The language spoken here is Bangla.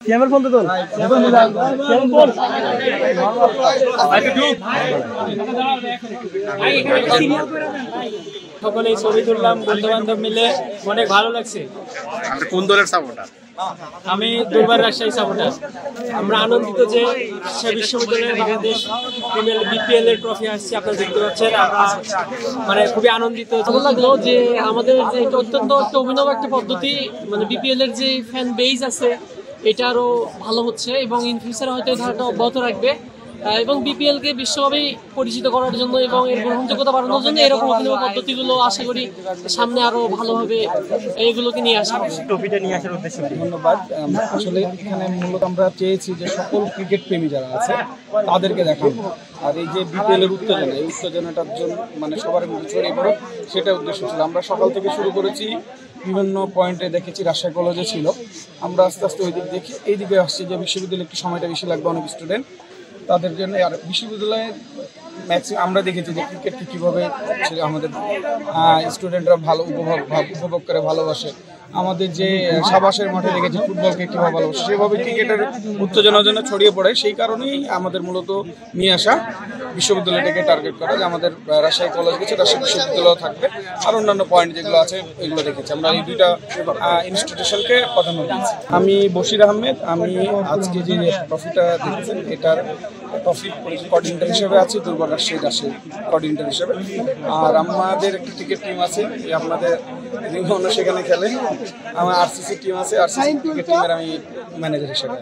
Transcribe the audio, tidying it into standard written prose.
ক্যামেরা ফোন তো সকলেই ছবি তুললাম বন্ধু বান্ধব মিলে, অনেক ভালো লাগছে। কোন দলের সাপোর্টার? আমি দুর্বার রাজশাহী সাপোর্টার। আমরা আনন্দিত যে সে বিশ্ববিদ্যালয়ে বাংলাদেশ প্রিমিয়ার বিপিএল এর ট্রফি আসছে, আপনারা দেখতে পাচ্ছেন। আমরা মানে খুবই আনন্দিত। ভালো লাগলো যে আমাদের যে অত্যন্ত একটা অভিনব একটা পদ্ধতি, মানে বিপিএল এর যে ফ্যান বেজ আছে এটা আরো ভালো হচ্ছে এবং ইন ফিউচারে হয়তো এই ধারাটা অব্যাহত রাখবে এবং বিপিএল কে বিশ্বভাবে পরিচিত করার জন্য এবং এর গ্রহণযোগ্যতা বাড়ানোর জন্য এরকম অভিনব পদ্ধতিগুলো আশা করি সামনে আরো ভালোভাবে এইগুলোকে নিয়ে আসা হবে। ট্রফিটা নিয়ে আসার উদ্দেশ্যে ধন্যবাদ। আসলে এখানে মূলত আমরা চেয়েছি যে সকল ক্রিকেট প্রেমী যারা আছে তাদেরকে দেখানো, আর এই যে বিপিএল এর উত্তেজনা, এই উত্তেজনাটার জন্য মানে সবার মধ্যে ছড়িয়ে পড়ে, সেটা উদ্দেশ্য ছিল। আমরা সকাল থেকে শুরু করেছি, বিভিন্ন পয়েন্টে দেখেছি। রাজশাহী কলেজে ছিল, আমরা আস্তে আস্তে ওই দিক দেখি এইদিকে আসছি যে বিশ্ববিদ্যালয়ে একটু সময়টা বেশি লাগবে অনেক স্টুডেন্ট তাদের জন্য। আর বিশ্ববিদ্যালয়ে ম্যাক্সিমাম আমরা দেখেছি যে ক্রিকেটকে কীভাবে আমাদের স্টুডেন্টরা ভালো উপভোগ করে ভালোবাসে। আমাদের যে সাবাসের মাঠে দেখেছি ফুটবলকে কীভাবে ভালোবাসে, সেভাবে ক্রিকেটের উত্তেজনার জন্য ছড়িয়ে পড়ে। সেই কারণেই আমাদের মূলত নিয়ে আসা বিশ্ববিদ্যালয়টাকে টার্গেট করা, যে আমাদের রাজশাহী কলেজ গেছে, রাজশাহী বিশ্ববিদ্যালয় থাকবে, আর অন্যান্য পয়েন্ট যেগুলো আছে এগুলো দেখেছি। আমরা এই দুইটা ইনস্টিটিউশনকে প্রাধান্য দিয়েছি। আমি বশির আহমেদ। আমি আজকে যে ট্রফিটা দেখেছেন এটার ট্রফি কোঅর্ডিনেটর হিসেবে আছি, দুর্বার রাজশাহী কোঅর্ডিনেটর হিসেবে। আর আমাদের একটা ক্রিকেট টিম আছে, আপনাদের বিভিন্ন সেখানে খেলে। আমার আরসিসি টিম আছে, আরসিসি ক্রিকেট টিমের আমি ম্যানেজার হিসেবে।